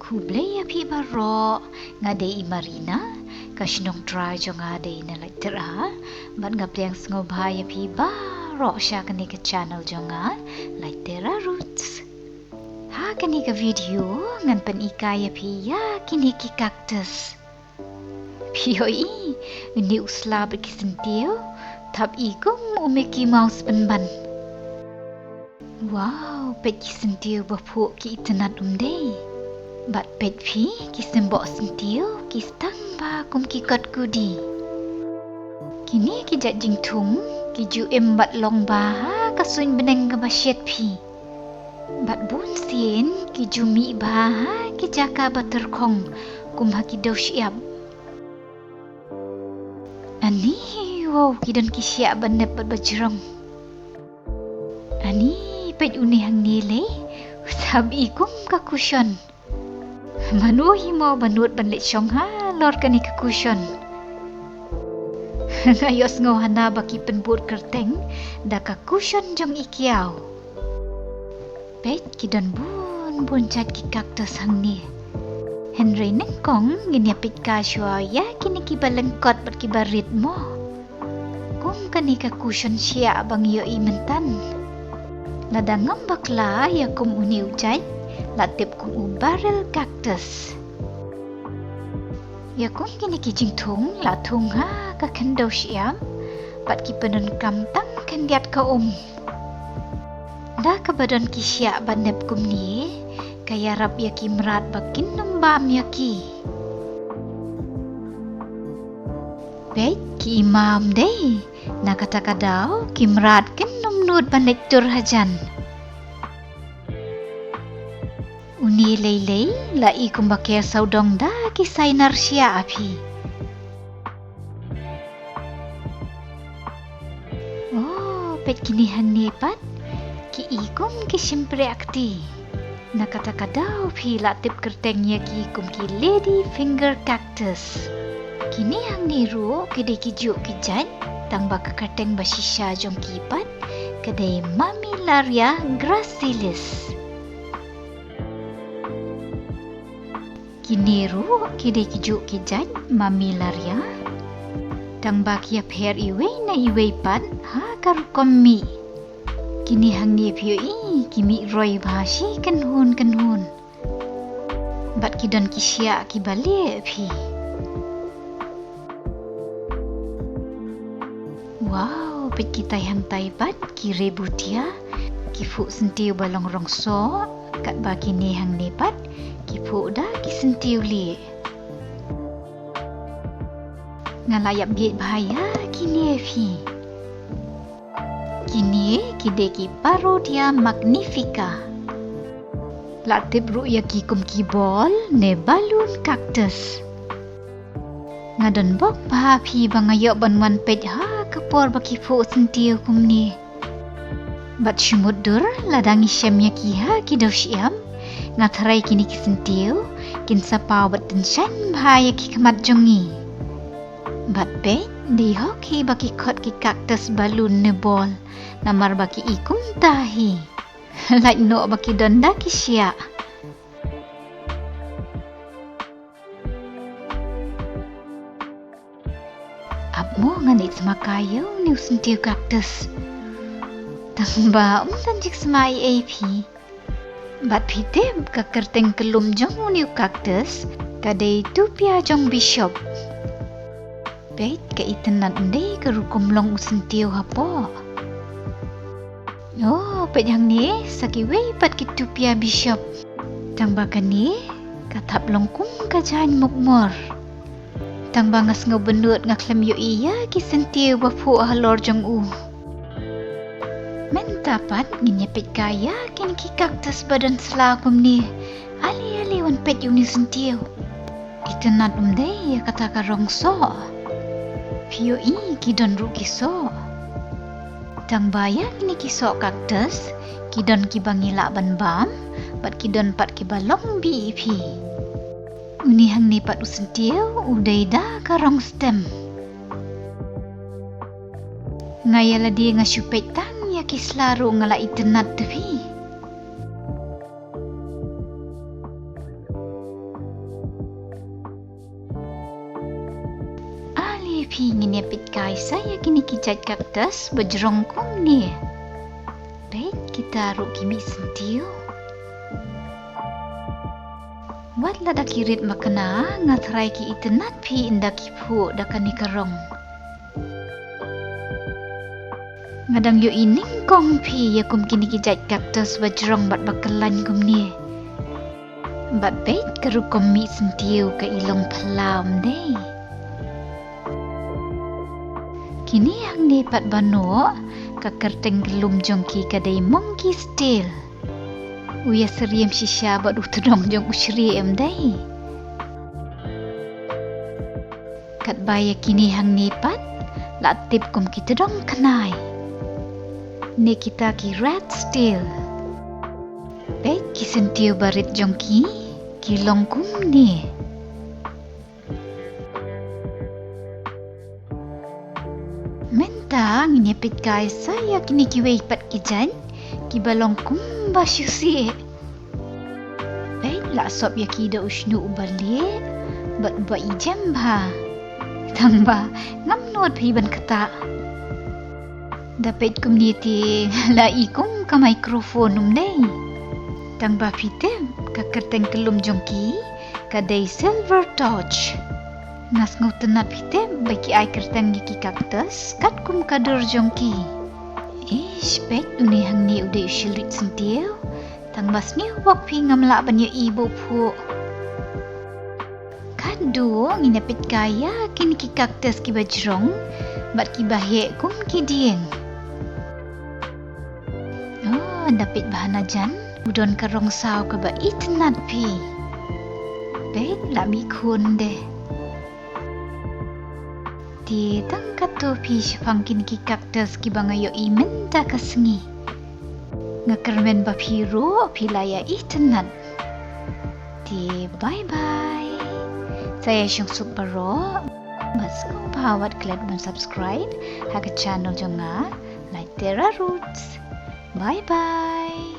Hublay api baro ngade Marina kasinong try jo ngade na laitera bat ngabliang ngobhay api baro siya kani ka channel jo nga laitera roots ha kani ka video ngan panikay api ya kini ki cactus piyoi ini usla berkisentiu tab ikong umeki mouse penban wow pet kisentiu bapu ki itenat umdei bat pet pi kisembok sentiu kistang ba kum kikot kudi kini kijat jingtung kiju embat long ba kasuin beneng ke basyet pi bat bun sien kiju mi ba kijaka baterkong kum hakidau siap ani wow kidon kisyak banep bat bajrong ani pet unihang nile usab ikum kakushon manuhi mau banut banlit syong lor kani kakushon ngayos ngohana baki penbut kerteng da kakushon jong ikiau pet kidan bun cat ki cactus hang ni Henry nengkong gini pit ka shwa ya kini ki balengkot bat ki barit mo kung kani kakushon siya bang yo imentan ladangam bakla ya kum uni ujay latip kum barrel cactus ya kum kini ki jingtung latung ka kendo siam pat ki penun kamtang kendiat ka da ka badan ki siya banep kum ni kaya rap ya ki merat bakin nembam ya ki bet ki imam deh na kata kadau ki merat ken numnud bandek tur hajan uni lei la ikum bakya saudong da ki sainar sia api oh pet kini hanipat ki ikum ki simpre akti na kata kadau pi latip kertengnya ki ikum ki lady finger cactus kini hang niru kide ki juk ki jan tang baka kerteng basisha jong kipat kedai Mammillaria gracilis kiniru kide kijuk kijat Mammillaria tang bakia per iwe na iwe pat karukomi kini hang ni pio kimi roi bashi kenhun bat kidan kisya ki bale pi wow pit kita yang taibat ki rebutia ki fu sentiu balong rongso kat baki ni hang nepat ki fu da ki sentiu li ngalayap gate bahaya kini efi kini kideki parodia magnifica latip ru'ya ki kum ki bol ne balloon cactus ngadon bok papi bangayok banwan pet kapor baki fu sentiu kum ni bat syumudur ladang isyamnya ki kidau syam ngatarai kini ki sentiu kin sapau bat tensyan bahaya ki kemat jongi bat pet di hoki baki kot ki cactus balloon ne bol namar baki ikum tahi like no baki donda ki sya Abmo nganit semakayo ni sentiu cactus tamba tanjik semai AP bat pite ka kerteng kelum jong ni cactus kadai tu pia jong bishop bet ka itenan ndai ka rukum long sentiu hapo oh pet yang ni sakiwe pat kitu pia bishop tamba kani katap longkum ka jan mukmor tang bangas ngobenut ngaklem yo iya ki sentiu bafu halor jong mentapat nginyepit kaya kin ki cactus badan selakum ni ali wan pet uni sentiu itenat umdei ya kata ka rongso pio ki don ru kiso tang bayang ni kiso cactus ki don ki bangila ban bam bat ki don pat ki balong bip uni hang ni pat usentiu udai da karong stem ngayala dia ngasupet tang ya kislaru ngala itenat tepi pipi nginepit kai saya kini kijat kaktus berjerongkong ni. Baik kita ruk kimi sentiu. Wat lada kirit makana ngatrai ki itenat pi inda kipu dakani karong. Ngadang yo ining kong pi ya kum kini kijat kaktus berjerong bat bakalan kum ni. Bat baik karu komi sentiu ke ilong pelam deh. Kini yang ni pat bano kakerteng gelum jongki kadai monkey style. Uya seriem shisha bat utudong jong usriem deh. Kat baya kini hang ni pat latip kum kita dong kenai. Ni kita ki red style. Baik kisentiu barit jongki kilong kum ni. Menta nginyepit kai saya kini kiwei pat kijan kibalong kum basyusi. Baik la sop ya kida usnu ubali bat ba ijam ba. Tangba ngamnot piban kata. Dapat community la ikum ka mikrofon dei. Tangba pitem ka kerteng kelum jongki kadai silver touch. Nas ngautenat pitem bagi ai kerteng ki kaktus kat kum kadur jongki. Spek uni hang ni udah usilit sentiu. Tangbas ni wak pi ngamla banyo ibu pu. Kadu nginepit kaya kini ki kaktus ki bajrong bat ki bahek kum ki dieng. Oh, dapit bahan ajan udon karong saw ke ba itnat pi. Baik la mi kun deh. Di tangkat tu pi syafangkin ki kaktus ki bangayo imen tak kesengi. Ngakermen bapiru pilaya itnat. Di bye-bye. Saya Syung Supero. Mas kau pawat kalian subscribe hak channel jonga like Terra Roots. Bye-bye.